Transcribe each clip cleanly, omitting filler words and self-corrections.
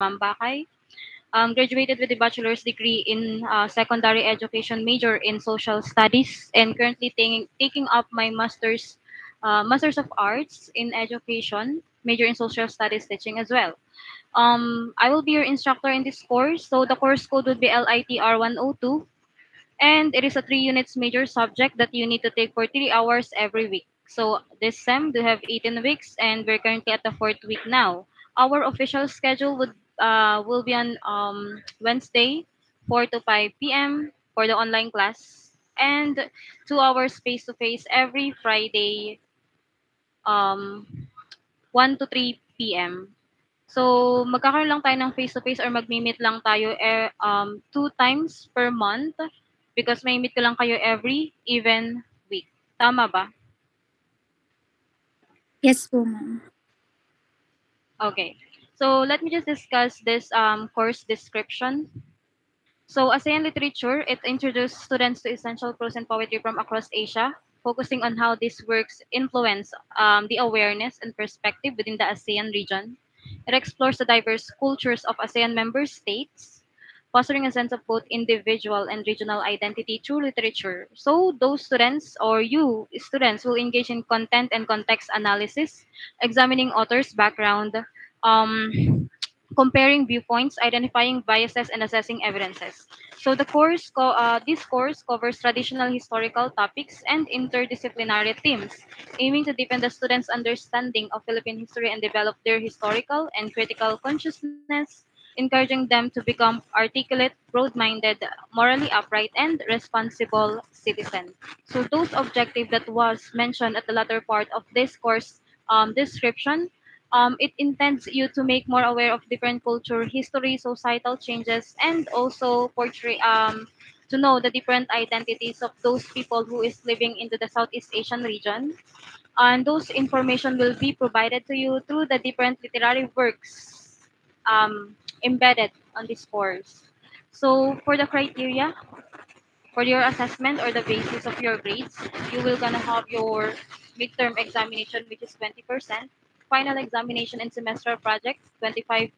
Mambakay. Graduated with a bachelor's degree in secondary education, major in social studies, and currently taking up my master's of arts in education, major in social studies teaching as well. I will be your instructor in this course. So the course code would be LITR 102, and it is a 3 units major subject that you need to take for 3 hours every week. So this sem do have 18 weeks, and we're currently at the fourth week now. Our official schedule will be on Wednesday, 4 to 5 p.m. for the online class, and 2 hours face to face every Friday, um, 1 to 3 p.m. So, magkakaroon lang tayo ng face-to-face or magmi-meet lang tayo 2 times per month because may meet ko lang kayo every even week. Tama ba? Yes po, ma'am. Okay. So, let me just discuss this course description. So, ASEAN Literature, it introduced students to essential prose and poetry from across Asia, focusing on how these works influence the awareness and perspective within the ASEAN region. It explores the diverse cultures of ASEAN member states, fostering a sense of both individual and regional identity through literature. So, those students or you students will engage in content and context analysis, examining authors' background, comparing viewpoints, identifying biases, and assessing evidences. So this course covers traditional historical topics and interdisciplinary themes, aiming to deepen the students' understanding of Philippine history and develop their historical and critical consciousness, encouraging them to become articulate, broad-minded, morally upright, and responsible citizens. So those objectives that was mentioned at the latter part of this course description, it intends you to make more aware of different culture, history, societal changes, and also portray to know the different identities of those people who is living into the Southeast Asian region. And those information will be provided to you through the different literary works embedded on this course. So for the criteria, for your assessment or the basis of your grades, you will gonna have your midterm examination, which is 20%, final examination and semestral projects, 25%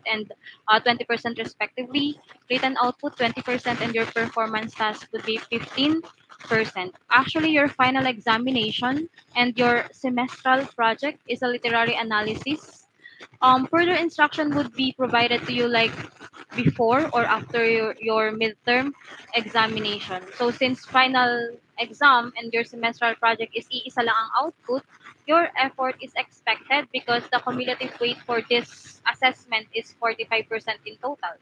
and 20% respectively, written output 20%, and your performance task would be 15%. Actually, your final examination and your semestral project is a literary analysis. Further instruction would be provided to you like before or after your midterm examination. So since final exam and your semestral project is iisa lang ang output, your effort is expected because the cumulative weight for this assessment is 45% in total.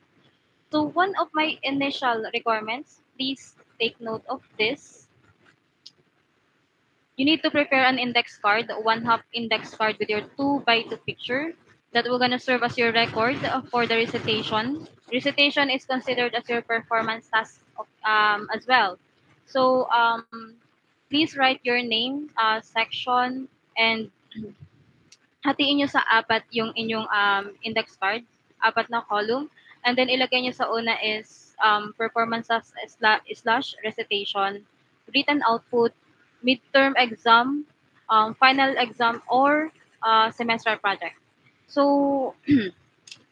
So one of my initial requirements, please take note of this. You need to prepare an index card, one half index card with your 2x2 picture that will gonna serve as your record for the recitation. Recitation is considered as your performance task as well. So please write your name, section, and hatiin nyo sa apat yung inyong index card, apat na column. And then ilagay nyo sa una is performance slash recitation, written output, midterm exam, final exam, or semestral project. So,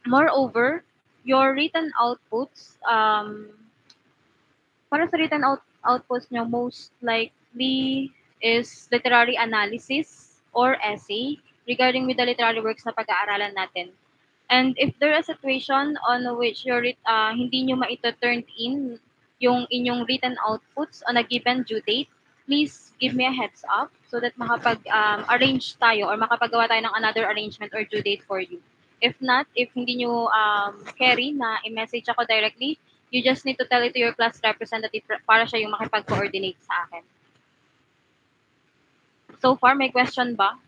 moreover, your written outputs, para sa outputs nyo, most likely is literary analysis or essay regarding with the literary works na pag-aaralan natin. And if there is a situation on which hindi nyo turn in yung inyong written outputs on a given due date, please give me a heads up so that makapag-arrange tayo or makapagawa tayo ng another arrangement or due date for you. If not, if hindi nyo carry na i-message ako directly, you just need to tell it to your class representative para siya yung makipag-coordinate sa akin. So far, may question ba?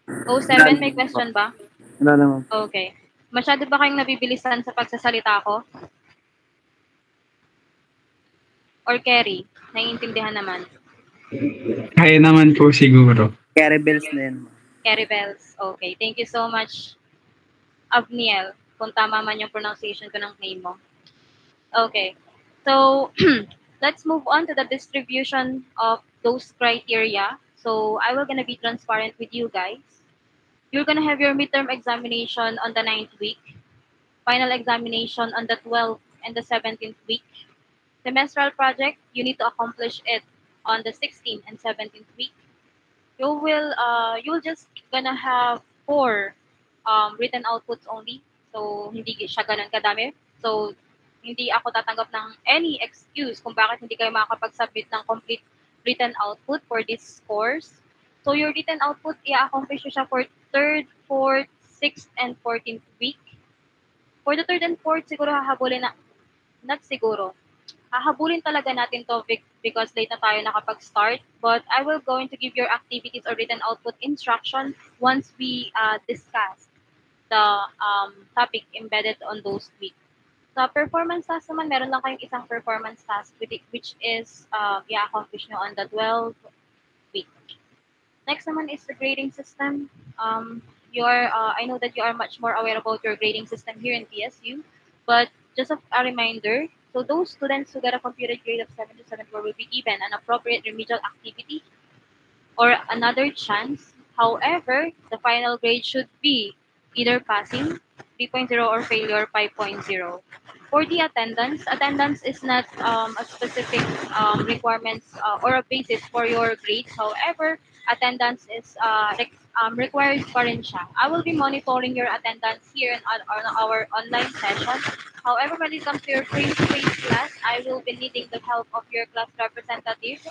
O7, may question ba? Wala naman. Okay. Masyado ba kayong nabibilisan sa pagsasalita ko? Or Kerry? Naiintindihan naman. Kaya naman po siguro. Carry bells na yan. Kerry Bells. Okay. Thank you so much, Avniel, kung tama man yung pronunciation ko ng name mo. Okay. So, let's move on to the distribution of those criteria. So I will gonna be transparent with you guys. You're gonna have your midterm examination on the 9th week, final examination on the 12th and the 17th week. Semestral project, you need to accomplish it on the 16th and 17th week. You'll just gonna have four written outputs only. So hindi siya ganun kadami. So hindi ako tatanggap ng any excuse kung bakit hindi kayo makakapag-submit ng complete written output for this course. So your written output, i-accomplish nyo siya for 3rd, 4th, 6th, and 14th week. For the 3rd and 4th, siguro hahabulin na, not siguro, hahabulin talaga natin to because late na tayo nakapag-start. But I will going to give your activities or written output instruction once we discuss the topic embedded on those weeks. Sa performance task naman, meron lang kayong isang performance task which is i-accomplish nyo on the 12th week. Next naman is the grading system. I know that you are much more aware about your grading system here in PSU, but just a reminder, so those students who get a computed grade of 7 to 7 will be given an appropriate remedial activity or another chance. However, the final grade should be either passing 3.0 or failure 5.0. For the attendance is not a specific requirements or a basis for your grades. However, attendance is required pa rin siya. I will be monitoring your attendance here on our online session. However, when it comes to your face-to-face class, I will be needing the help of your class representative,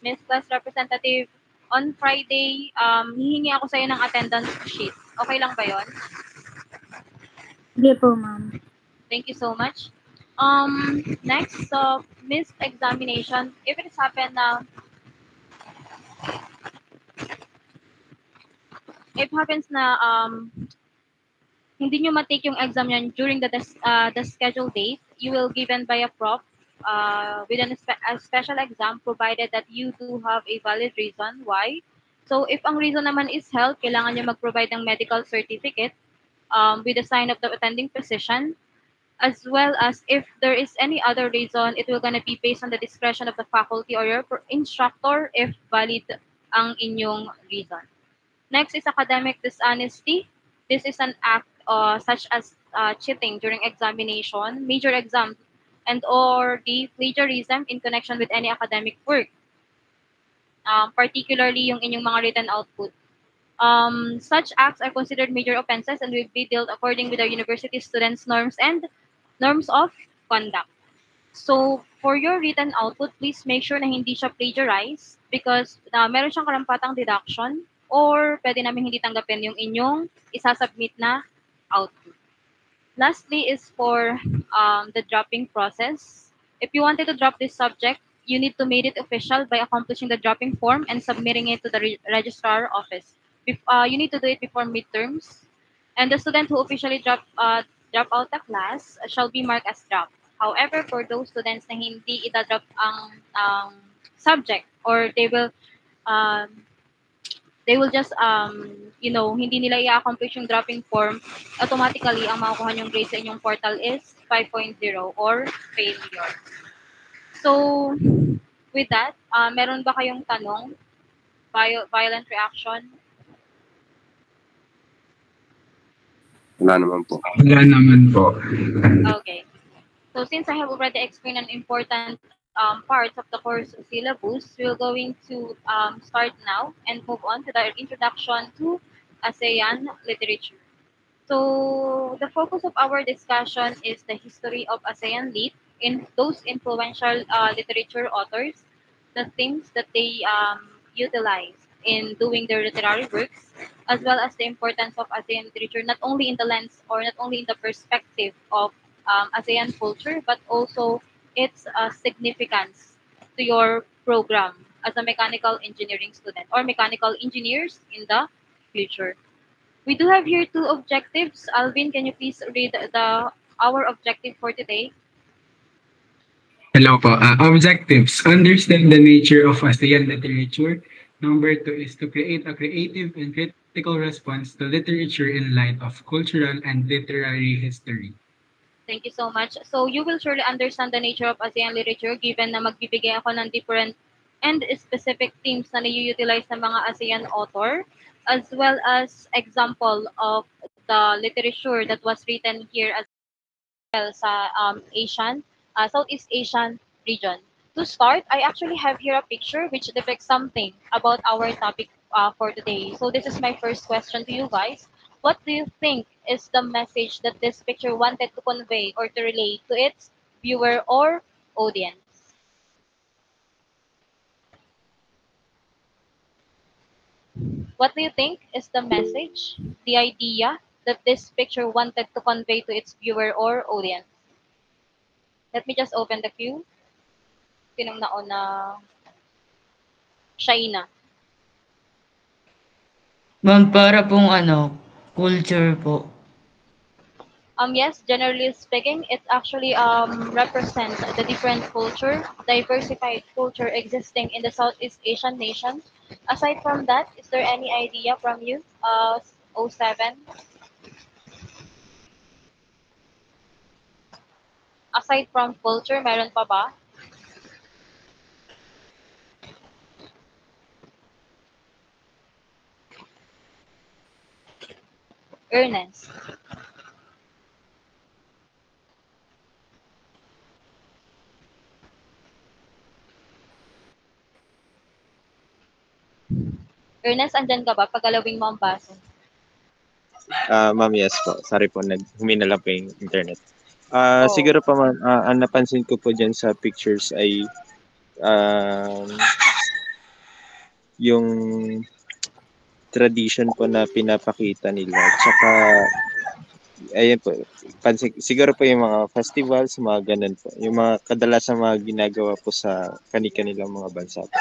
Miss Class Representative. On Friday, hihingi ako sa'yo ng attendance sheet. Okay lang ba yon? Sige po, ma'am. Thank you so much. Next, missed examination. If it has happened na, if happens na hindi nyo matake yung exam yan during the scheduled date, you will given by a prof with a special exam provided that you do have a valid reason why. So if ang reason naman is health, kailangan nyo mag-provide ng medical certificate with the sign of the attending physician, as well as if there is any other reason, it will gonna be based on the discretion of the faculty or your instructor if valid ang inyong reason. Next is academic dishonesty. This is an act such as cheating during examination, major exam, and or the plagiarism in connection with any academic work, particularly yung inyong mga written output. Such acts are considered major offenses and will be dealt according with the university students' norms and norms of conduct. So, for your written output, please make sure na hindi siya plagiarize because meron siyang karampatang deduction or pwede namin hindi tanggapin yung inyong isasubmit na output. Lastly is for the dropping process. If you wanted to drop this subject, you need to make it official by accomplishing the dropping form and submitting it to the registrar office. You need to do it before midterms. And the student who officially drop out the class shall be marked as dropped. However, for those students na hindi ita-drop ang subject or they will just hindi nila i-accomplish yung dropping form, automatically ang makukuha yung grade sa inyong portal is 5.0 or failure. So with that, meron ba kayong tanong? Violent reaction? Wala naman po. Wala naman po. Okay. So since I have already explained an important parts of the course syllabus, we're going to start now and move on to the introduction to ASEAN literature. So the focus of our discussion is the history of ASEAN Lit in those influential literature authors, the themes that they utilize in doing their literary works, as well as the importance of ASEAN literature, not only in the lens or not only in the perspective of ASEAN culture, but also its significance to your program as a mechanical engineering student or mechanical engineers in the future. We do have here two objectives. Alvin, can you please read our objective for today? Hello po. Objectives. Understand the nature of ASEAN literature. Number 2 is to create a creative and critical response to literature in light of cultural and literary history. Thank you so much. So you will surely understand the nature of ASEAN literature given na magbibigay ako ng different and specific themes na na-utilize ng mga ASEAN author, as well as example of the literature that was written here as well sa Southeast Asian region. To start, I actually have here a picture which depicts something about our topic for today. So this is my first question to you guys. What do you think is the message that this picture wanted to convey or to relate to its viewer or audience? What do you think is the message, the idea that this picture wanted to convey to its viewer or audience? Let me just open the queue. Sinong nauna? Shaina. Ma'am, para pong culture po. Yes, generally speaking, it actually represents the different culture, diversified culture existing in the Southeast Asian nation. Aside from that, is there any idea from you, O7? Aside from culture, meron pa ba? Ernest. Ernest, andyan ka ba? Pagalawin mo ang baso. Ma'am, yes po. Sorry po, humina lang po yung internet. Oh. Siguro po ma'am, ang napansin ko po dyan sa pictures ay yung tradition po na pinapakita nila. Tsaka, ayun po, siguro po yung mga festivals, mga ganun po. Yung mga kadalasan mga ginagawa po sa kani-kanilang mga bansa po.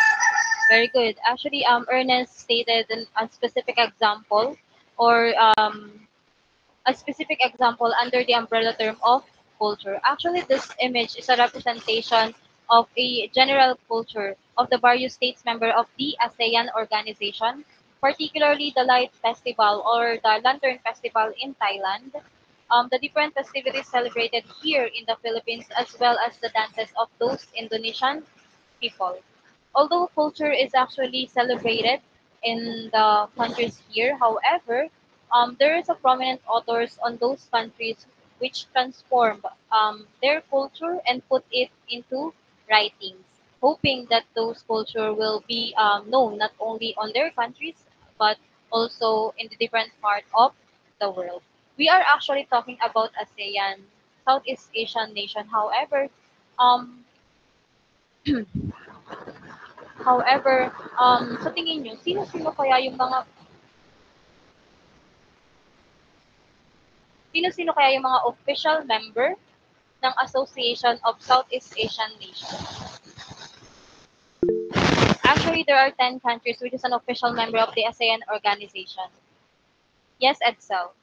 Very good. Actually, Ernest stated a specific example or a specific example under the umbrella term of culture. Actually, this image is a representation of a general culture of the various states member of the ASEAN organization, particularly the Light Festival or the Lantern Festival in Thailand, the different festivities celebrated here in the Philippines, as well as the dances of those Indonesian people. Although culture is actually celebrated in the countries here, however, there is a prominent authors on those countries which transform their culture and put it into writings, hoping that those culture will be known not only on their countries but also in the different part of the world. We are actually talking about ASEAN, Southeast Asian nation. Um, sa tingin nyo, sino-sino kaya yung mga sino-sino kaya yung mga official member ng Association of Southeast Asian Nations? Actually, there are 10 countries which is an official member of the ASEAN organization. Yes, Edsel.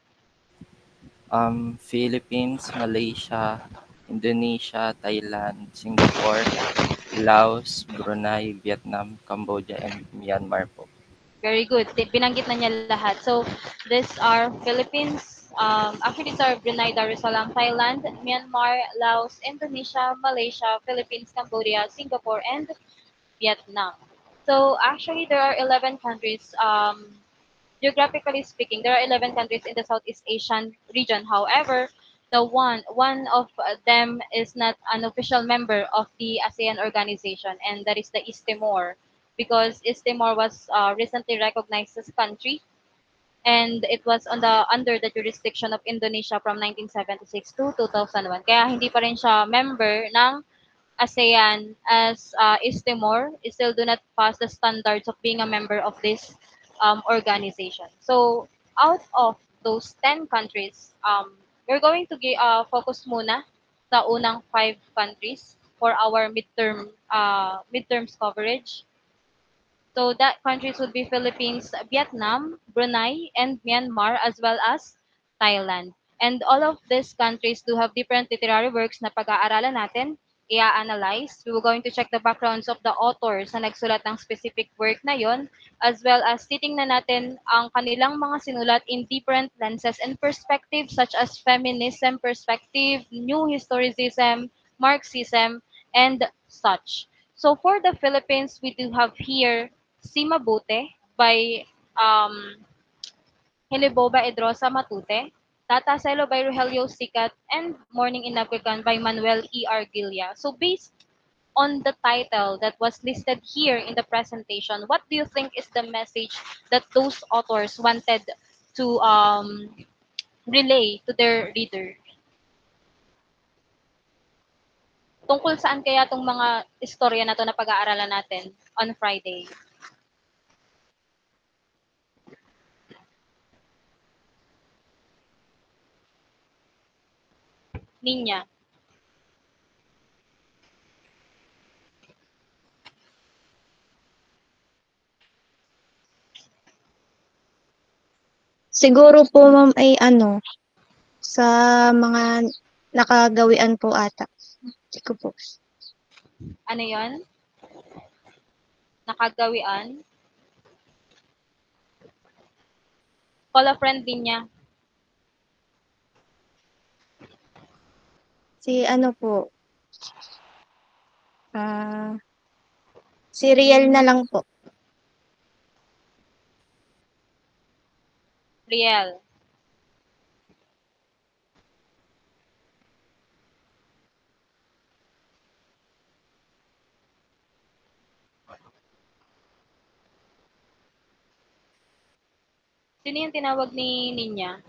Philippines, Malaysia, Indonesia, Thailand, Singapore, Laos, Brunei, Vietnam, Cambodia, and Myanmar po. Very good. Binanggit na niya lahat. So, these are Philippines, actually these are Brunei, Darussalam, Thailand, Myanmar, Laos, Indonesia, Malaysia, Philippines, Cambodia, Singapore, and Vietnam. So, actually there are 11 countries, geographically speaking, there are 11 countries in the Southeast Asian region. However, one of them is not an official member of the ASEAN organization, and that is the East Timor, because East Timor was recently recognized as a country, and it was under the jurisdiction of Indonesia from 1976 to 2001. Kaya hindi pa rin siya member ng ASEAN, as East Timor still do not pass the standards of being a member of this organization. So, out of those 10 countries, we're going to focus muna sa unang 5 countries for our midterms coverage. So that countries would be Philippines, Vietnam, Brunei, and Myanmar, as well as Thailand. And all of these countries do have different literary works na pag-aaralan natin, i-analyze. We were going to check the backgrounds of the authors na nagsulat ng specific work na yon, as well as titingnan natin ang kanilang mga sinulat in different lenses and perspectives such as feminism perspective, new historicism, Marxism, and such. So for the Philippines, we do have here Si Mabuti by Heliboba Edrosa Matute, Tata Celo by Rogelio Sicat, and Morning in African by Manuel E. Argilla. So based on the title that was listed here in the presentation, what do you think is the message that those authors wanted to relay to their reader? Tungkol saan kaya itong mga istorya na to na pag-aaralan natin on Friday? Ninya. Siguro po, ma'am, ay sa mga nakagawian po ata. Hindi ko po. Ano yon? Nakagawian? Call a friend din niya. Si po, si Riel na lang po. Riel. Sino yung tinawag ni Ninya?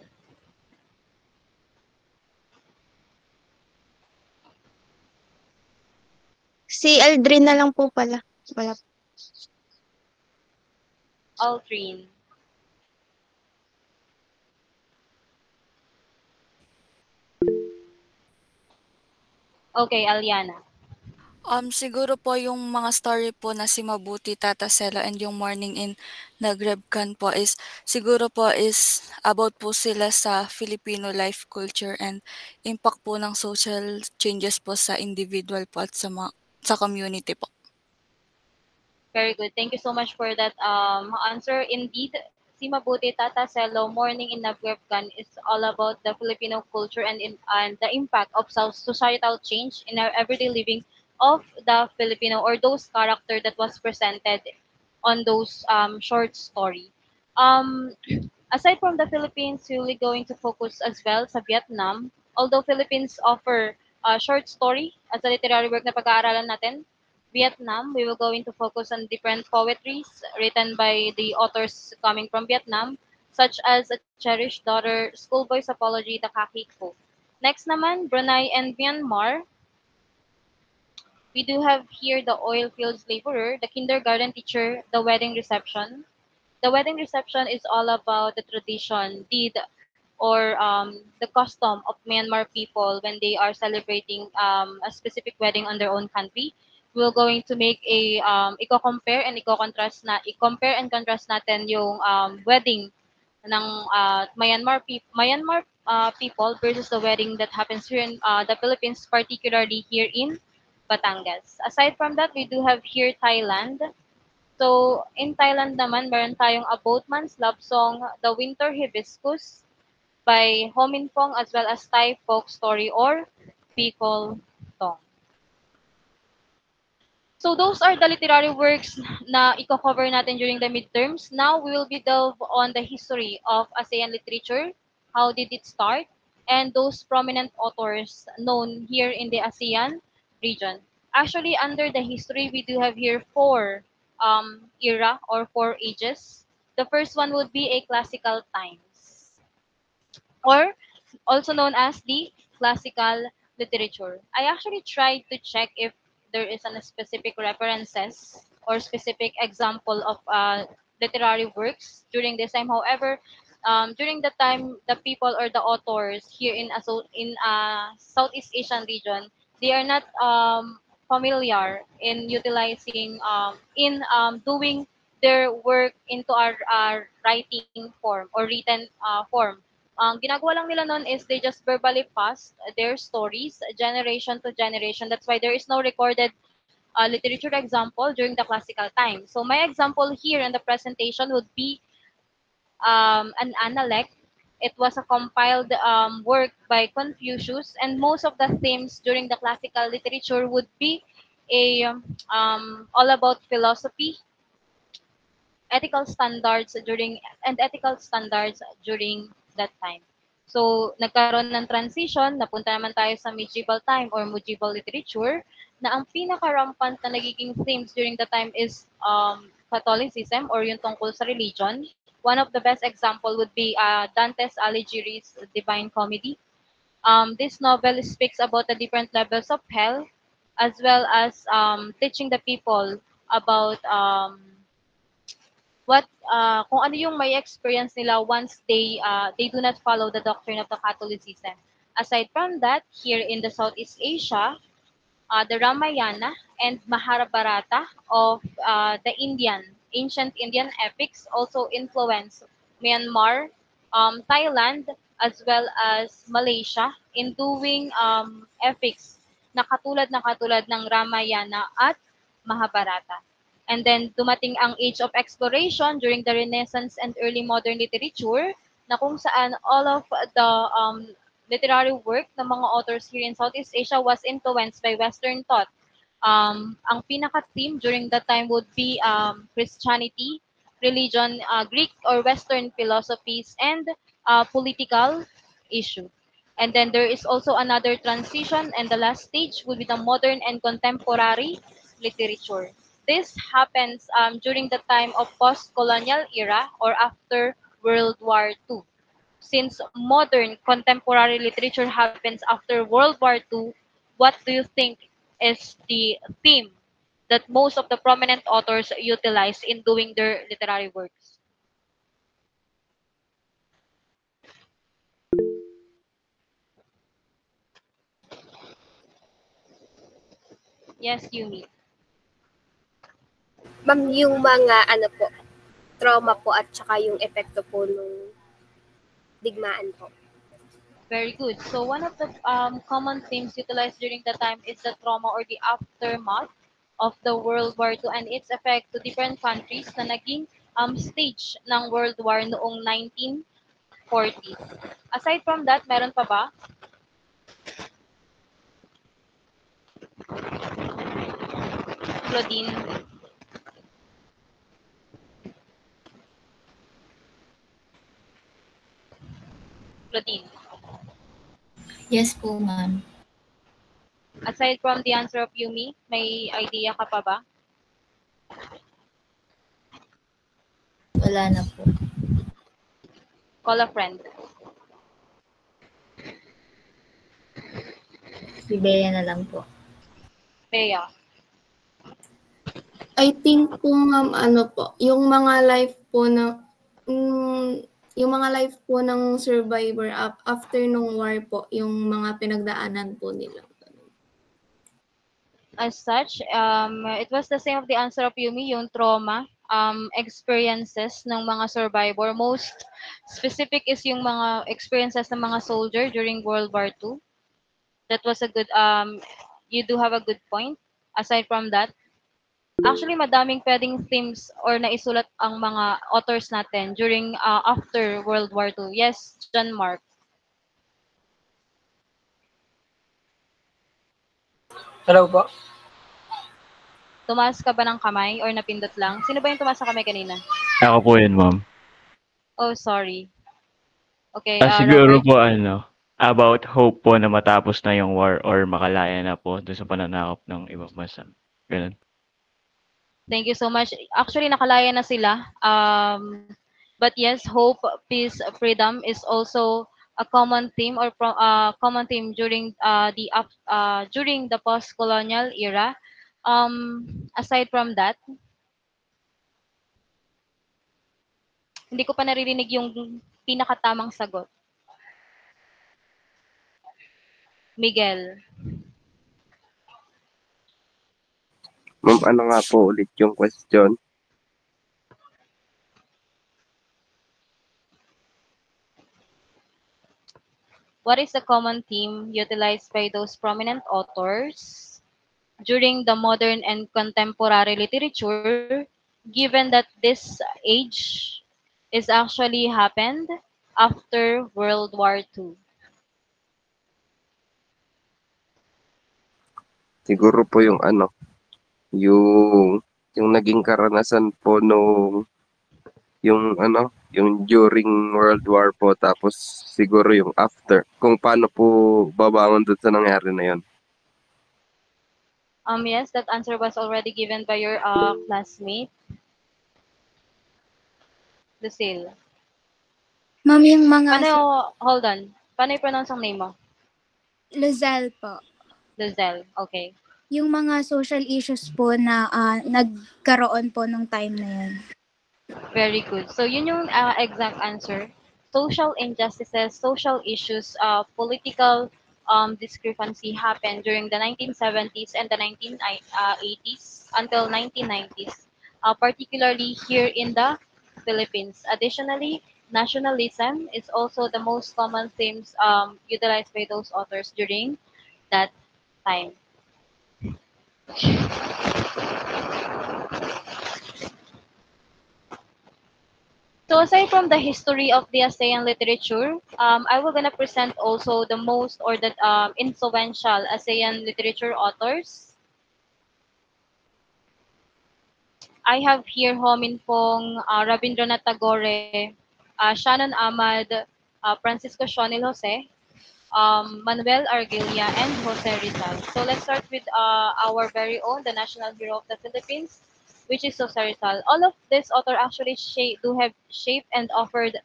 Si Aldrin na lang po pala. Wala po. Aldrin. Okay, Aliana. Siguro po yung mga story po na si Mabuti, Tata Sela, and yung Morning in Nagrebkan po is siguro po is about po sila sa Filipino life culture and impact po ng social changes po sa individual po at sa community po. Very good. Thank you so much for that answer. Indeed, Si Mabuti Tata Selo, Morning in Nagrebkan is all about the Filipino culture and the impact of societal change in our everyday living of the Filipino or those character that was presented on those short story. Um, Aside from the Philippines, we're going to focus as well sa Vietnam. Although Philippines offer a short story as a literary work na pag-aaralan natin, Vietnam, we will going to focus on different poetries written by the authors coming from Vietnam, such as A Cherished Daughter, Schoolboy's Apology, The Kaki Ko. Next naman, Brunei and Myanmar. We do have here The Oil Fields Laborer, The Kindergarten Teacher, The Wedding Reception. The wedding reception is all about the tradition, deed, or the custom of Myanmar people when they are celebrating a specific wedding on their own country. We're going to make a i-compare and i-compare and contrast natin yung wedding ng Myanmar people versus the wedding that happens here in the Philippines, particularly here in Batangas. Aside from that, we do have here Thailand. So, in Thailand naman, meron tayong A Boatman's Love Song, The Winter Hibiscus by Ho Min Fong, as well as Thai Folk Story or Bicol Song. So, those are the literary works na i-cover natin during the midterms. Now, we will be delve on the history of ASEAN literature, how did it start, and those prominent authors known here in the ASEAN region. Actually, under the history, we do have here four era or four ages. The first one would be a classical times, or also known as the classical literature. I actually tried to check if there is a specific references or specific example of literary works during this time. However, during the time, the people or the authors here in Southeast Asian region, they are not familiar in utilizing doing their work into our writing form or written form. Ang ginagawa lang nila noon is they just verbally pass their stories generation to generation. That's why there is no recorded literature example during the classical time. So my example here in the presentation would be an analect. It was a compiled work by Confucius, and most of the themes during the classical literature would be all about philosophy, ethical standards during that time. So, nagkaroon ng transition, napunta naman tayo sa medieval time or medieval literature, na ang pinaka-rampant na nagiging themes during the time is Catholicism or yung tungkol sa religion. One of the best example would be Dante's Alighieri's Divine Comedy. This novel speaks about the different levels of hell, as well as teaching the people about kung ano yung may experience nila once they do not follow the doctrine of the Catholicism. Aside from that, here in the Southeast Asia, the Ramayana and Mahabharata of the ancient Indian epics also influence Myanmar, Thailand, as well as Malaysia in doing epics na katulad ng Ramayana at Mahabharata. And then dumating ang age of exploration during the Renaissance and early modern literature na kung saan all of the literary work ng mga authors here in Southeast Asia was influenced by Western thought. Ang pinaka-theme during that time would be Christianity, religion, Greek or Western philosophies, and political issue. And then there is also another transition, and the last stage would be the modern and contemporary literature. This happens during the time of post-colonial era or after World War II. Since modern contemporary literature happens after World War II, what do you think is the theme that most of the prominent authors utilize in doing their literary works? Yes, Yumi. Ma'am, yung mga trauma po at saka yung epekto po nung digmaan po. Very good. So one of the common themes utilized during the time is the trauma or the aftermath of the World War II and its effect to different countries na naging stage ng World War noong 1940. Aside from that, meron pa ba? Claudine. Claudine. Yes po, ma'am. Aside from the answer of Yumi, may idea ka pa ba? Wala na po. Call a friend. Si Bea na lang po. Bea. I think po, ma'am, yung mga life po na yung mga life po ng survivor after nung war po, yung mga pinagdaanan po nila. As such, it was the same of the answer of Yumi, yung trauma, experiences ng mga survivor. Most specific is yung mga experiences ng mga soldier during World War II. That was a good, you do have a good point. Aside from that, actually madaming pwedeng themes or naisulat ang mga authors natin during after World War II. Yes, John Mark. Hello po. Tumaas ka ba ng kamay or napindot lang? Sino ba yung tumaas ng kamay kanina? Ako po yun, ma'am. Oh, sorry. Okay, Siguro Robert. po about hope po na matapos na yung war or makalaya na po doon sa pananakop ng ibang bansa. Ganun. Thank you so much. Actually, nakalaya na sila. But yes, hope, peace, freedom is also a common theme or common theme during the post-colonial era. Aside from that, hindi ko pa naririnig yung pinakatamang sagot. Miguel. Ma'am, ano nga po ulit yung question? What is the common theme utilized by those prominent authors during the modern and contemporary literature, given that this age is actually happened after World War II? Siguro po yung yung naging karanasan po nung yung during World War po, tapos siguro yung after, kung paano po babangon doon sa nangyari na yun. Yes, that answer was already given by your classmate, Lucille. Ma'am, yung mga... Hold on. Paano i-pronounce ang name mo? Lozelle po. Lozelle, okay. Yung mga social issues po na nagkaroon po nung time na yun. Very good. So yun yung exact answer. Social injustices, social issues, political discrepancy happened during the 1970s and the 1980s until 1990s, particularly here in the Philippines. Additionally, nationalism is also the most common themes utilized by those authors during that time. So aside from the history of the ASEAN literature, I will gonna present also the most or the influential ASEAN literature authors. I have here Ho Minfong, Rabindranath Tagore, Shannon Ahmad, Francisco Shonil Jose, Manuel Argilia, and Jose Rizal. So let's start with our very own, the national hero of the Philippines, which is Jose Rizal. All of this author actually do have shaped and offered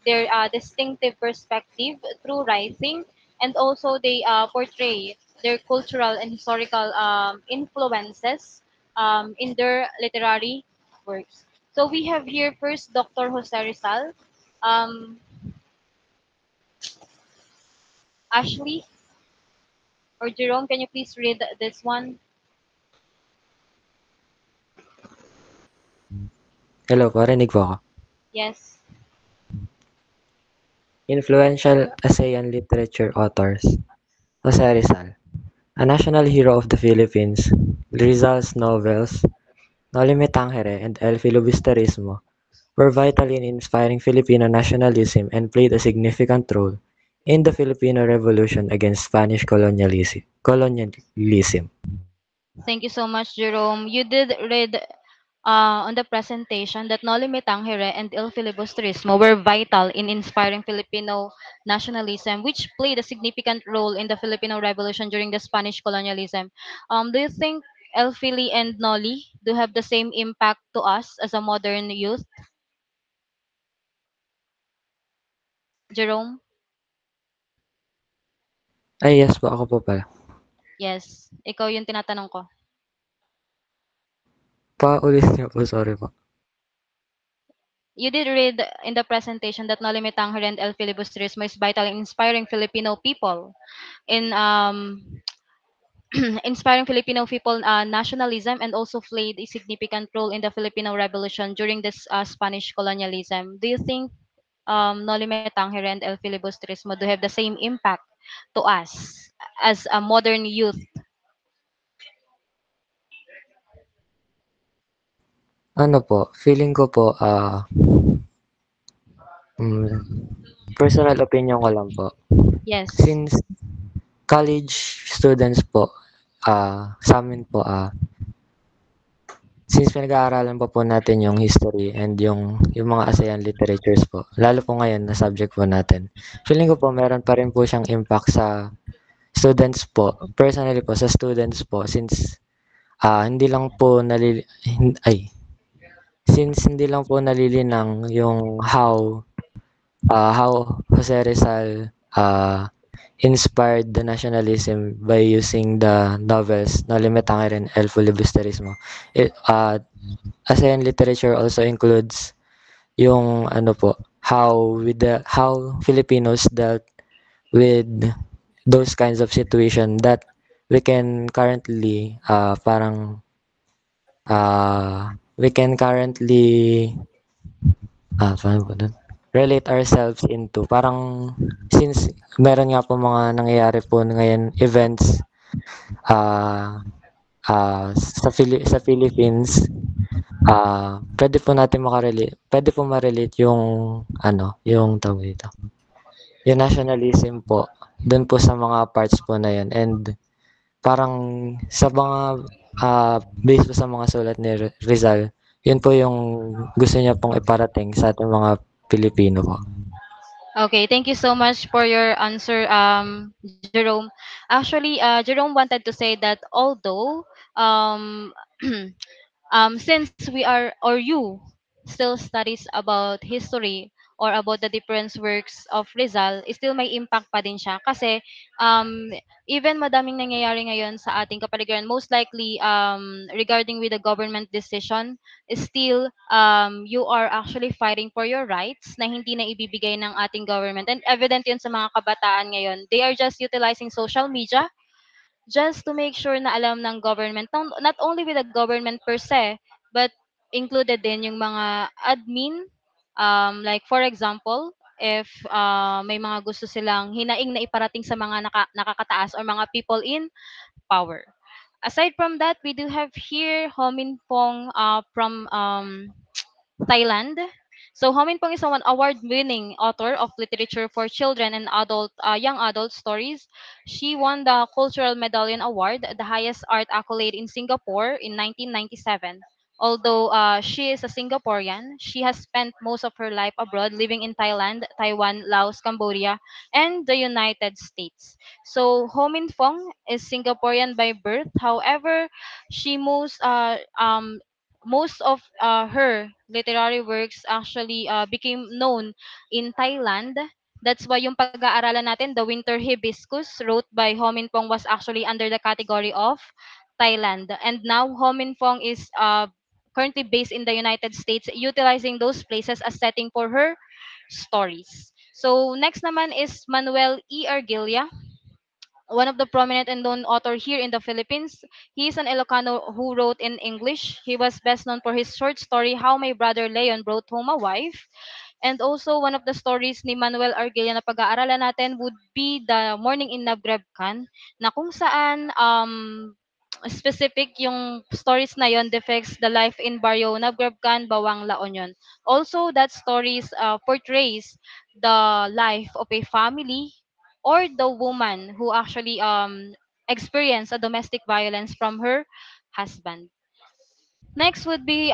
their distinctive perspective through writing, and also they portray their cultural and historical influences in their literary works. So we have here first Dr. Jose Rizal. Ashley or Jerome, can you please read this one? Hello po, rinig po ako. Yes. Influential ASEAN literature authors. Jose Rizal, a national hero of the Philippines. Rizal's novels, Noli Me Tangere and El Filibusterismo, were vital in inspiring Filipino nationalism and played a significant role in the Filipino Revolution against Spanish colonialism. Thank you so much, Jerome. You did read on the presentation that Noli Me Tangere and El Filibusterismo were vital in inspiring Filipino nationalism, which played a significant role in the Filipino Revolution during the Spanish colonialism. Do you think El Fili and Noli do have the same impact to us as a modern youth? Jerome? Ay, yes po, ako po pala. Yes, ikaw yung tinatanong ko. Paulit niyo po, sorry po. You did read in the presentation that Noli Me Tangere and El Filibusterismo is vital in inspiring Filipino people in inspiring Filipino people nationalism, and also played a significant role in the Filipino Revolution during this Spanish colonialism. Do you think Noli Me Tangere and El Filibusterismo do have the same impact to us as a modern youth? Ano po, feeling ko po, personal opinion ko lang po. Yes. Since college students po, sa amin po, since pinag-aaralan pa po natin yung history and yung mga ASEAN literatures po, lalo po ngayon na subject po natin, feeling ko po meron pa rin po siyang impact sa students po, personally po, sa students po, since hindi lang po nalilinang yung how Jose Rizal inspired the nationalism by using the novels Noli Me Tangere and El Filibusterismo. ASEAN literature also includes yung how Filipinos dealt with those kinds of situation that we can currently relate ourselves into. Parang since meron nga po mga nangyayari po ngayon events sa Philippines, pwede po natin ma-relate yung tawag dito, yung nationalism po dun po sa mga parts po na yun, and parang sa mga based po sa mga sulat ni Rizal, yun po yung gusto niya pong iparating sa ating mga Pilipino po. Okay, thank you so much for your answer, Jerome. Actually, Jerome wanted to say that although um, since we are or you still studies about history or about the different works of Rizal, still may impact pa din siya kasi um, even madaming nangyayari ngayon sa ating kapaligiran, most likely regarding with the government decision, still you are actually fighting for your rights na hindi na ibibigay ng ating government. And evident yun sa mga kabataan ngayon. They are just utilizing social media just to make sure na alam ng government, not only with the government per se, but included din yung mga admin, like for example, if may mga gusto silang hinaing na iparating sa mga nakakataas or mga people in power. Aside from that, we do have here Ho Min Pong from Thailand. So Ho Min Pong is an award-winning author of literature for children and young adult stories. She won the Cultural Medallion Award, the highest art accolade in Singapore in 1997. Although she is a Singaporean, she has spent most of her life abroad, living in Thailand, Taiwan, Laos, Cambodia, and the United States. So Ho Min Fong is Singaporean by birth. However, she most of her literary works actually became known in Thailand. That's why yung pag-aaralan natin, The Winter Hibiscus, wrote by Ho Min Pong, was actually under the category of Thailand. And now Ho Min Pong is currently based in the United States, utilizing those places as setting for her stories. So next naman is Manuel E. Argilla, one of the prominent and known author here in the Philippines. He is an Ilocano who wrote in English. He was best known for his short story, How My Brother Leon Brought Home a Wife. And also, one of the stories ni Manuel Argilla na pag-aaralan natin would be The Morning in Nabrebcan, na kung saan specific yung stories na yon depicts the life in Barrio Nabrebcan, Bawang La Union. Also, that stories portrays the life of a family or the woman who actually experienced a domestic violence from her husband. Next would be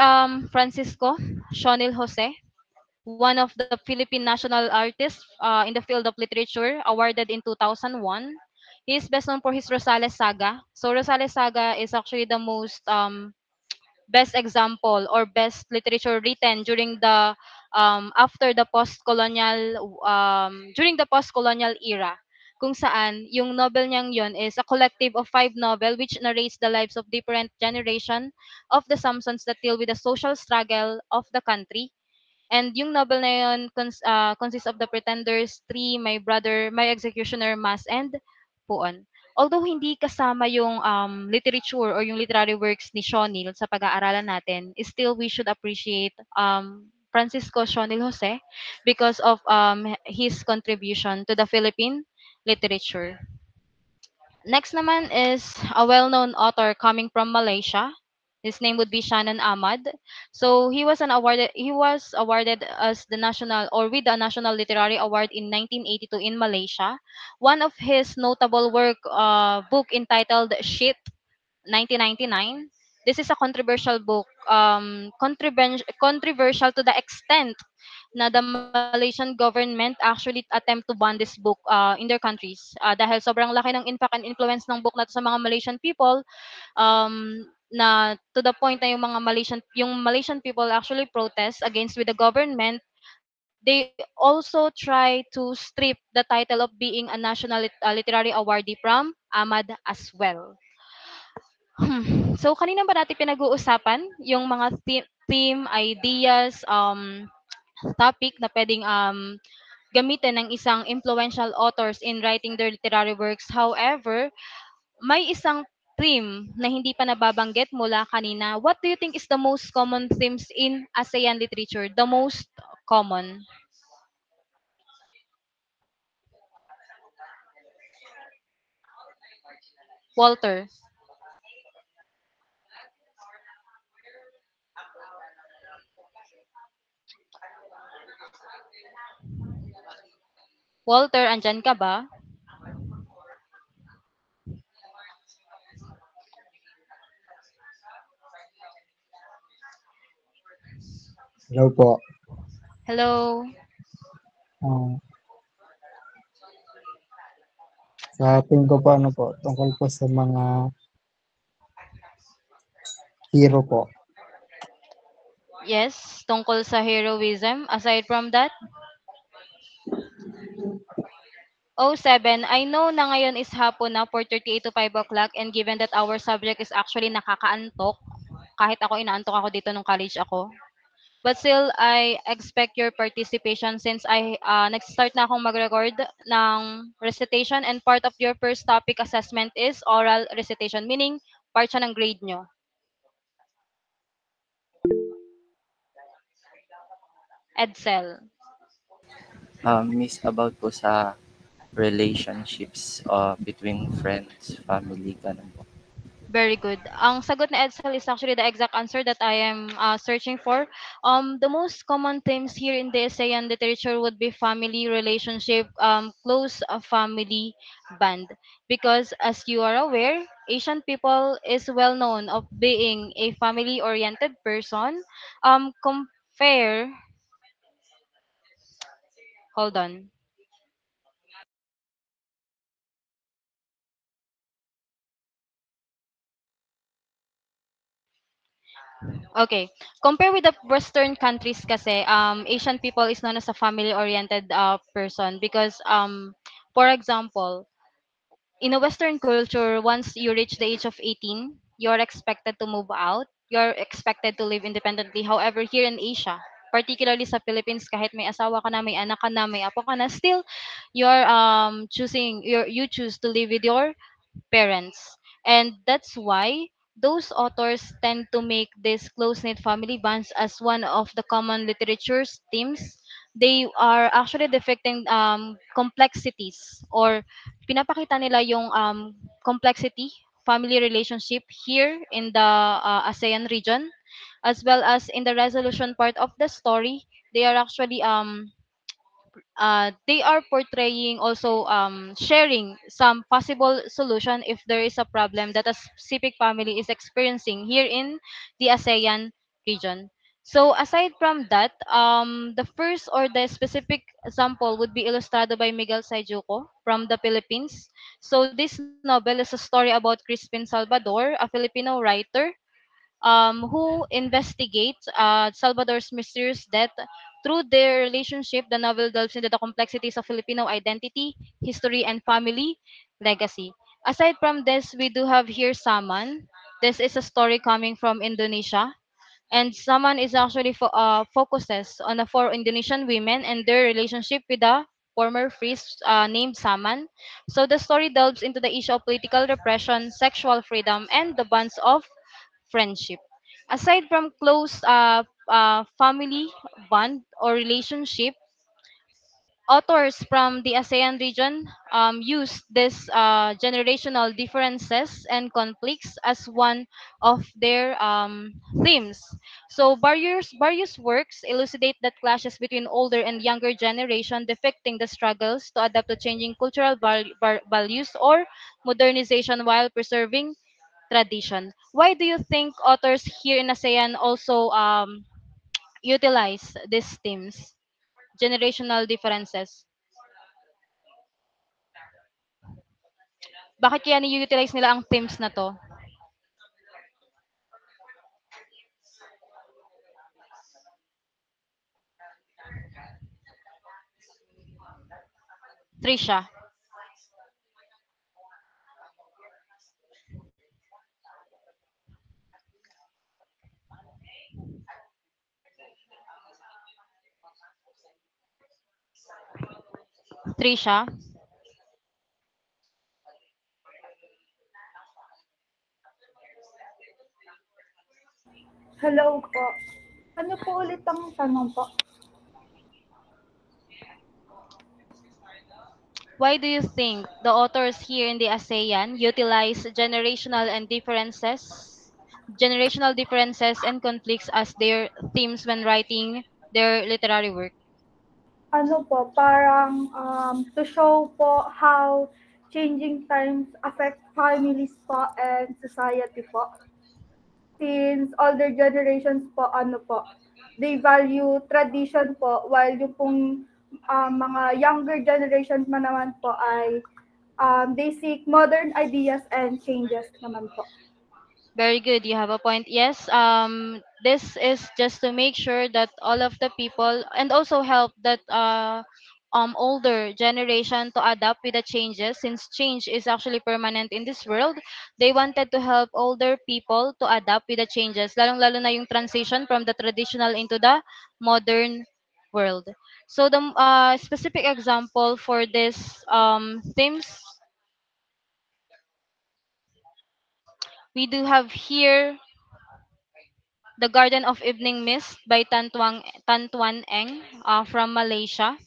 Francisco Shonil Jose, one of the Philippine national artists in the field of literature, awarded in 2001. He is best known for his Rosales Saga. So Rosales Saga is actually the most best example or best literature written during the after the post-colonial during the post-colonial era, kung saan yung novel niyang yon is a collective of 5 novel which narrates the lives of different generation of the Samsons that deal with the social struggle of the country. And yung novel na yun consists of The Pretenders, Three, My Brother, My Executioner, Mass, and Puon. Although hindi kasama yung literature or yung literary works ni Shonil sa pag-aaralan natin, still we should appreciate Francisco Shonil Jose because of his contribution to the Philippine literature. Next naman is a well-known author coming from Malaysia. His name would be Shannon Ahmad. So he was awarded as the national or with the National Literary Award in 1982 in Malaysia. One of his notable book entitled Shit 1999. This is a controversial book, controversial to the extent na the Malaysian government actually attempt to ban this book in their countries. Dahil sobrang laki ng impact and influence ng book na to sa mga Malaysian people, na to the point na yung Malaysian people actually protest against with the government. They also try to strip the title of being a national literary awardee from Ahmad as well. So kanina ba natin pinag-uusapan yung mga theme ideas, topic na pwedeng gamitin ng isang influential authors in writing their literary works. However, may isang theme na hindi pa nababanggit mula kanina. What do you think is the most common themes in ASEAN literature? The most common. Walter. Walter, andyan ka ba? Hello po. Hello. Ah, sa tingin ko po, tungkol po sa mga hero po. Yes, tungkol sa heroism. Aside from that, 07, I know na ngayon is hapon na 4:38 to 5 o'clock, and given that our subject is actually nakakaantok, kahit ako inaantok ako dito nung college ako. But still, I expect your participation since nag-start na akong mag-record ng recitation, and part of your first topic assessment is oral recitation, meaning part siya ng grade nyo. Edsel. Miss, about po sa relationships between friends, family, ganun po. Very good. Ang sagot na Edsel is actually the exact answer that I am searching for. The most common themes here in the essay and literature would be family, relationship, close family band. Because as you are aware, Asian people is well known of being a family-oriented person. Compare, hold on. Okay. Compare with the Western countries kasi, Asian people is known as a family-oriented person because, for example, in a Western culture, once you reach the age of 18, you're expected to move out. You're expected to live independently. However, here in Asia, particularly sa Philippines, kahit may asawa ka na, may anak ka na, may apo ka na, still, you choose to live with your parents. And that's why those authors tend to make these close-knit family bonds as one of the common literature's themes. They are actually depicting complexities, or pinapakita nila yung complexity, family relationship here in the ASEAN region, as well as in the resolution part of the story. They are actually they are portraying also sharing some possible solution if there is a problem that a specific family is experiencing here in the ASEAN region. So aside from that, the first or the specific example would be Ilustrado by Miguel Sayjuco from the Philippines. So this novel is a story about Crispin Salvador, a Filipino writer who investigates Salvador's mysterious death. Through their relationship, the novel delves into the complexities of Filipino identity, history, and family legacy. Aside from this, we do have here Saman. This is a story coming from Indonesia. And Saman is actually focuses on the four Indonesian women and their relationship with the former priest named Saman. So the story delves into the issue of political repression, sexual freedom, and the bonds of friendship. Aside from close family bond or relationship, authors from the ASEAN region use this generational differences and conflicts as one of their themes. So various works elucidate that clashes between older and younger generation, depicting the struggles to adapt to changing cultural values or modernization while preserving tradition. Why do you think authors here in ASEAN also utilize these themes, generational differences? Bakit kaya ni-utilize nila ang themes na to? Trisha. Trisha. Hello po. Ano po ulit ang tanong po? Why do you think the authors here in the ASEAN utilize generational differences and conflicts as their themes when writing their literary work? Ano po, parang to show po how changing times affect families po and society po. Since older generations po, they value tradition po, while yung pong mga younger generations man naman po ay they seek modern ideas and changes naman po. Very good. You have a point. Yes. This is just to make sure that all of the people and also help that older generation to adapt with the changes, since change is actually permanent in this world. They wanted to help older people to adapt with the changes, lalong lalo na yung transition from the traditional into the modern world. So the specific example for this themes, we do have here The Garden of Evening Mist by Tan Tuan Eng from Malaysia.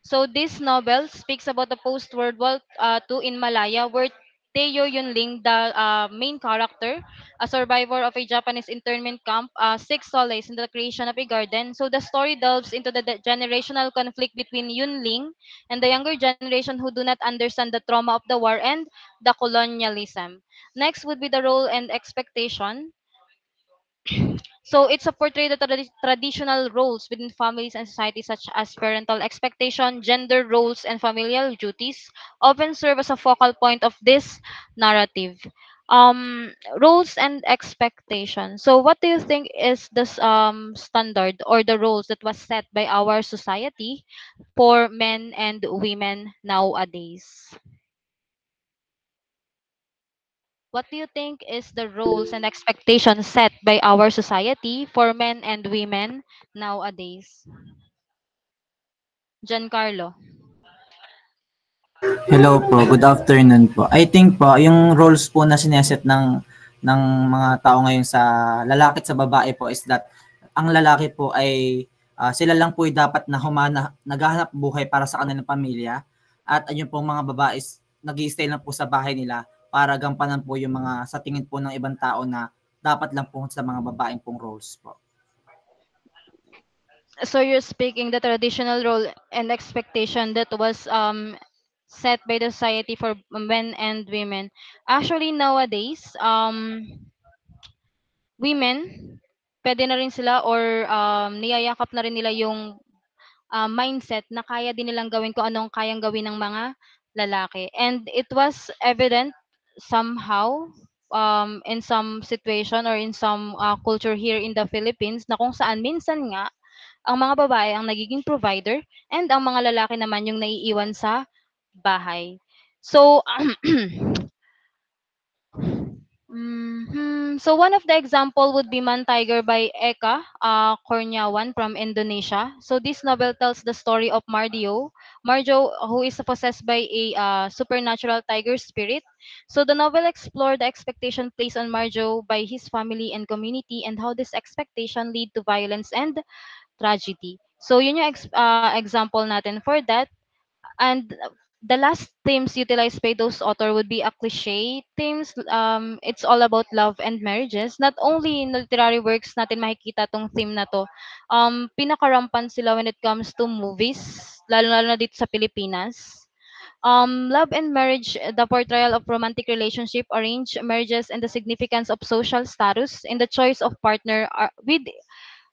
So this novel speaks about the post-World War II in Malaya, where Teo Yunling, the main character, a survivor of a Japanese internment camp, seeks solace in the creation of a garden. So the story delves into the generational conflict between Yunling and the younger generation who do not understand the trauma of the war and the colonialism. Next would be the role and expectation. So it's a portray the traditional roles within families and society, such as parental expectation, gender roles, and familial duties, often serve as a focal point of this narrative. Roles and expectation. So what do you think is this standard or the roles that was set by our society for men and women nowadays? What do you think is the roles and expectations set by our society for men and women nowadays? Giancarlo. Hello po, good afternoon po. I think po, yung roles po na sineset ng mga tao ngayon sa lalaki at sa babae po is that ang lalaki po ay sila lang po ay dapat na naghahanap buhay para sa kanilang pamilya, at ayun po mga babae nag-i-stay lang po sa bahay nila para gampanan po yung mga sa tingin po ng ibang tao na dapat lang po sa mga babaeng pong roles po. So you're speaking the traditional role and expectation that was set by the society for men and women. Actually, nowadays, women, pwede na rin sila or niyayakap na rin nila yung mindset na kaya din nilang gawin kung anong kayang gawin ng mga lalaki. And it was evident somehow in some situation or in some culture here in the Philippines na kung saan minsan nga ang mga babae ang nagiging provider and ang mga lalaki naman yung naiiwan sa bahay. So, so one of the example would be Man Tiger by Eka Kurniawan from Indonesia. So this novel tells the story of Marjo, who is possessed by a supernatural tiger spirit. So the novel explored the expectation placed on Marjo by his family and community and how this expectation lead to violence and tragedy. So yun yung example natin for that. And the last themes utilized by those author would be a cliche themes. It's all about love and marriages. Not only in literary works natin makikita tong theme na to. Pinakarampan sila when it comes to movies, lalo na dito sa Pilipinas. Love and marriage, the portrayal of romantic relationship, arranged marriages, and the significance of social status in the choice of partner with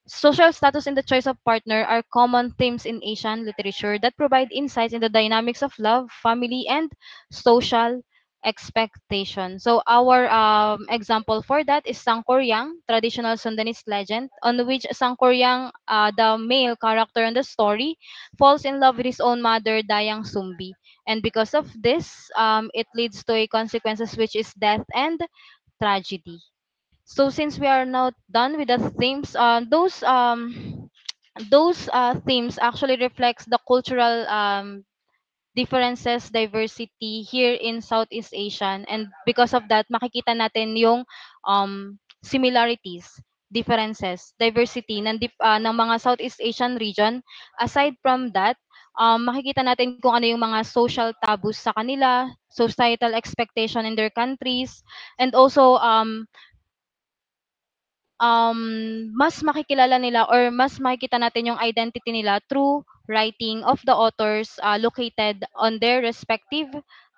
social status and the choice of partner are common themes in Asian literature that provide insights in the dynamics of love, family, and social expectation. So our example for that is Sangkoryang, traditional Sundanese legend, on which Sangkoryang, the male character in the story, falls in love with his own mother, Dayang Sumbi. And because of this, it leads to a consequences which is death and tragedy. So since we are now done with the themes, those themes actually reflects the cultural differences, diversity here in Southeast Asian, and because of that, makikita natin yung similarities, differences, diversity ng mga Southeast Asian region. Aside from that, makikita natin kung ano yung mga social taboos sa kanila, societal expectation in their countries, and also mas makikilala nila or mas makikita natin yung identity nila through writing of the authors located on their respective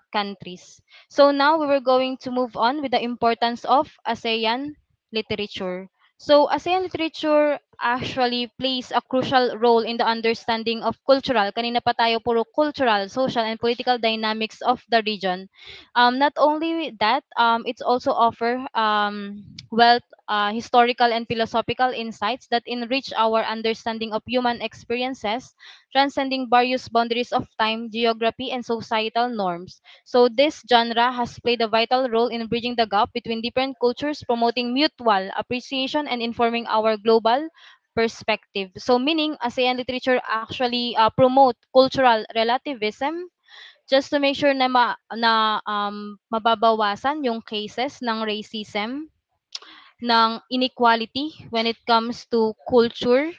countries. So now we were going to move on with the importance of ASEAN literature. So ASEAN literature actually plays a crucial role in the understanding of cultural, kanina pa tayo puro cultural, social, and political dynamics of the region. Not only that, it's also offer wealth, historical and philosophical insights that enrich our understanding of human experiences, transcending various boundaries of time, geography, and societal norms. So this genre has played a vital role in bridging the gap between different cultures, promoting mutual appreciation and informing our global perspective. So meaning ASEAN literature actually promote cultural relativism just to make sure na, mababawasan yung cases ng racism, ng inequality when it comes to culture,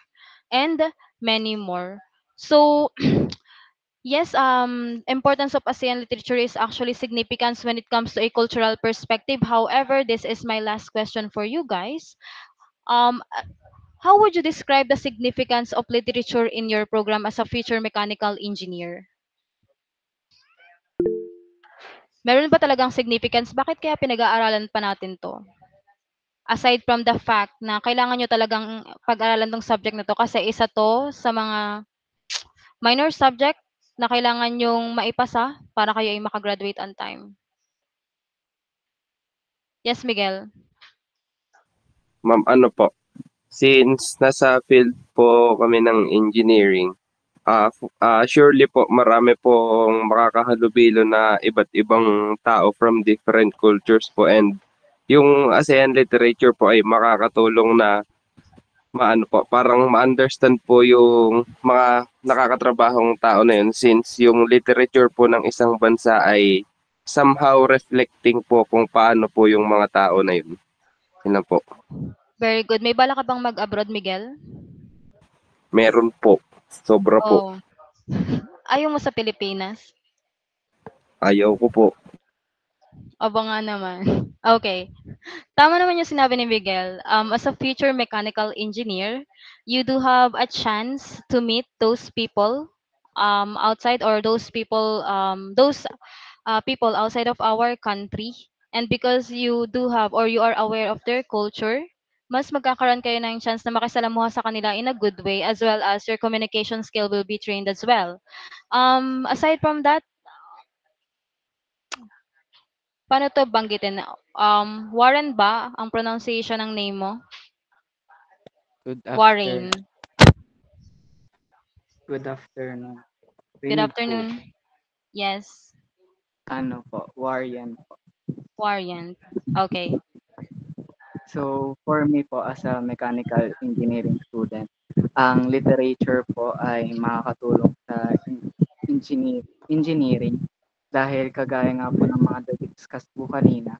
and many more. So yes, importance of ASEAN literature is actually significant when it comes to a cultural perspective. However, this is my last question for you guys. Um, how would you describe the significance of literature in your program as a future mechanical engineer? Meron ba talagang significance? Bakit kaya pinag-aaralan pa natin to? Aside from the fact na kailangan nyo talagang pag-aralan tong subject na to kasi isa to sa mga minor subject na kailangan yung maipasa para kayo ay makagraduate on time. Yes, Miguel. Ma'am, ano po, since nasa field po kami ng engineering, surely po marami pong makakahalubilo na iba't ibang tao from different cultures po, and yung ASEAN literature po ay makakatulong na maano po, parang ma-understand po yung mga nakakatrabahong tao na yun, since yung literature po ng isang bansa ay somehow reflecting po kung paano po yung mga tao na yun. Yun lang po. Very good. May bala ka bang mag-abroad, Miguel? Meron po. Sobra po. Oh. Ayaw mo sa Pilipinas? Ayaw ko po. Aba nga naman. Okay. Tama naman yung sinabi ni Miguel. As a future mechanical engineer, you do have a chance to meet those people outside, or those people people outside of our country. And because you do have, or you are aware of their culture, mas magkakaroon kayo ng chance na makisalamuha sa kanila in a good way, as well as your communication skill will be trained as well. Aside from that, paano to banggitin? Warren ba ang pronunciation ng name mo? Good Warren. Good afternoon. We Good need afternoon. Yes. Ano po, Warren po. Warren. Okay. So, for me po as a mechanical engineering student, ang literature po ay makakatulong sa engineering dahil kagaya nga po ng mga discuss po kanina,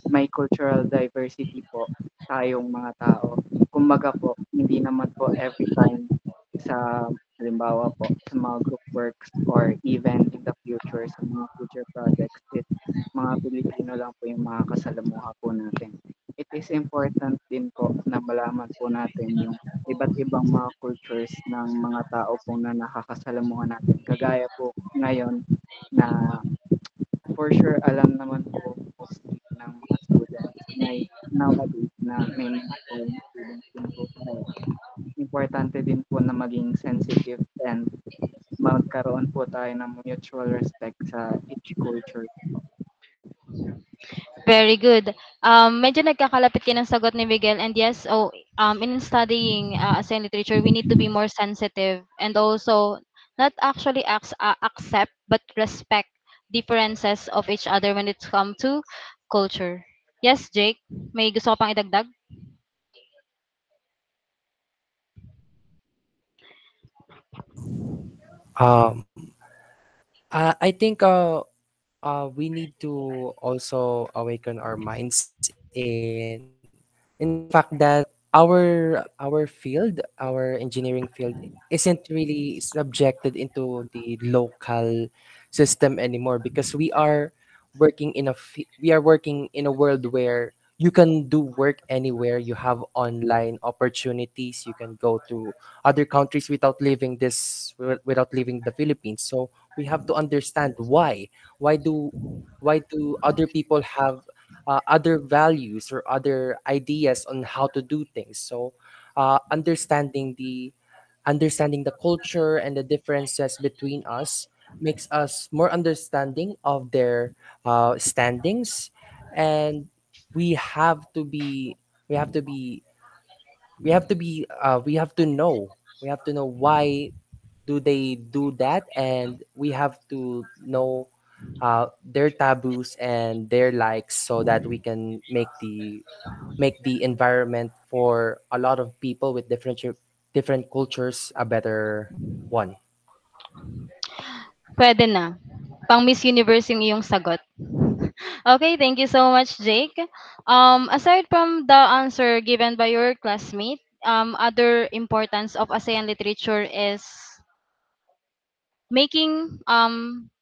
may cultural diversity po tayong mga tao. Kumbaga po, hindi naman po every time sa halimbawa po sa mga group works or even in the future sa mga future projects, mga Pilipino lang po yung mga kasalamuha po natin. It is important din po na malaman po natin yung iba't ibang mga cultures ng mga tao po na nakakasalamuha natin. Kagaya po ngayon na for sure alam naman po mostly ng mga students nowadays na may mga foreign students din po tayo. Importante din po na maging sensitive and magkaroon po tayo ng mutual respect sa each culture. Very good. Medyo nagkakalapit din ang sagot ni Miguel, and yes, in studying ASEAN literature, we need to be more sensitive and also not actually accept but respect differences of each other when it's come to culture. Yes, Jake, may gusto ka pang idagdag? Um, I think we need to also awaken our minds in the fact that our field, our engineering field, isn't really subjected into the local system anymore because we are working in a world where you can do work anywhere. You have online opportunities. You can go to other countries without leaving the Philippines. So we have to understand why. Why do other people have other values or other ideas on how to do things. So understanding the culture and the differences between us makes us more understanding of their standings, and we have to be we have to be we have to know why do they do that, and we have to know their taboos and their likes so that we can make the environment for a lot of people with different cultures a better one. Pwede na. Pang Miss Universe yung iyong sagot. Okay, thank you so much, Jake. Aside from the answer given by your classmate, other importance of ASEAN literature is making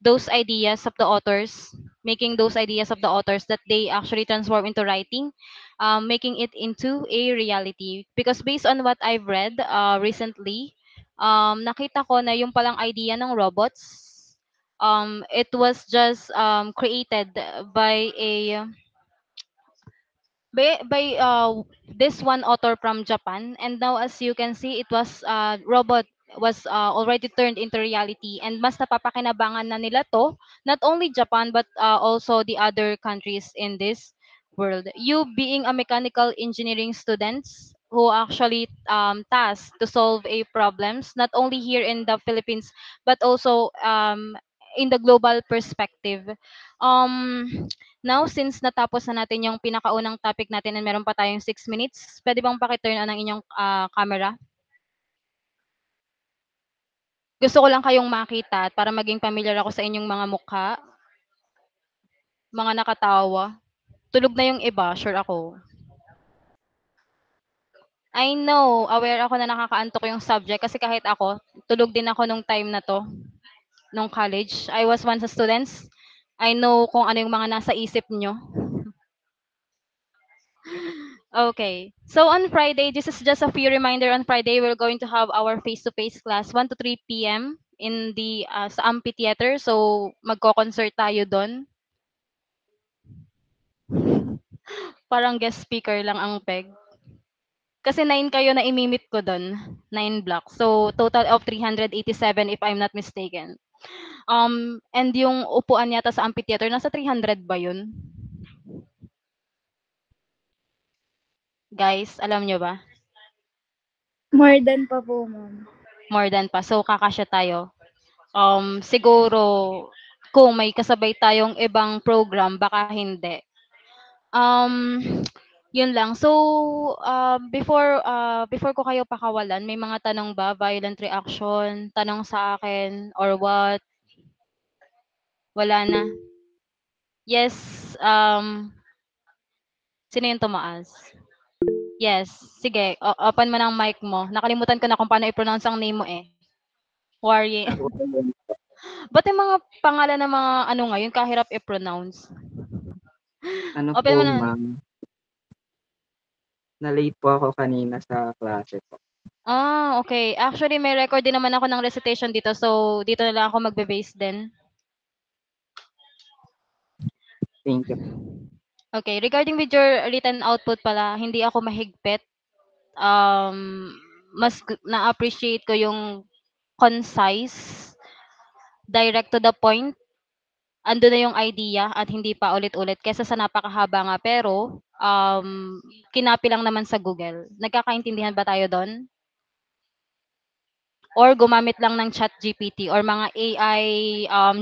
those ideas of the authors that they actually transform into writing, making it into a reality. Because based on what I've read recently, nakita ko na yung palang idea ng robots, it was just created by a this one author from Japan, and now as you can see it was robot was already turned into reality, and mas napapakinabangan na nila to, not only Japan but also the other countries in this world. You being a mechanical engineering students who actually tasked to solve a problems not only here in the Philippines but also in the global perspective. um Now, since natapos na natin yung pinakaunang topic natin and meron pa tayong 6 minutes, pwede bang pakiturn on ang inyong camera? Gusto ko lang kayong makita at para maging familiar ako sa inyong mga mukha. Mga nakatawa. Tulog na yung iba, sure ako. I know, aware ako na nakakaantok yung subject kasi kahit ako, tulog din ako nung time na to, nung college. I was once a student. I know kung ano yung mga nasa isip nyo. Okay. So on Friday, this is just a few reminder. On Friday, we're going to have our face-to-face class 1 to 3 p.m. in the sa amphitheater. So magko-concert tayo doon. Parang guest speaker lang ang peg. Kasi 9 kayo na imimit ko doon. 9 blocks. So total of 387 if I'm not mistaken. And yung upuan yata sa amphitheater, nasa 300 ba yun? Guys, alam nyo ba? More than pa po, ma'am. More than pa. So, kakasya tayo. Siguro, kung may kasabay tayong ibang program, baka hindi. Yun lang. So, before ko kayo pakawalan, may mga tanong ba? Violent reaction? Tanong sa akin? Or what? Wala na. Yes. Sino yung tumaas? Yes. Sige, open mo ng mic mo. Nakalimutan ko na kung paano i-pronounce ang name mo eh. Warye. Ba't yung mga pangalan ng mga ano ngayon kahirap i-pronounce? Ano Open po, mo na. ma'am? Na-late po ako kanina sa klase po. Okay. Actually, may record din naman ako ng recitation dito. So, dito na lang ako magbe-base din. Thank you. Okay. Regarding with your written output pala, hindi ako mahigpit. Mas na-appreciate ko yung concise, direct to the point. Ando na yung idea at hindi pa ulit-ulit kesa sa napakahaba nga pero kinapi lang naman sa Google. Nagkakaintindihan ba tayo doon? Or gumamit lang ng ChatGPT or mga AI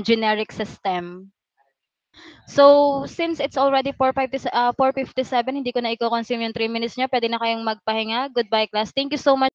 generic system. So, since it's already 4:57, hindi ko na i-consume yung 3 minutes niya. Pwede na kayong magpahinga. Goodbye, class. Thank you so much.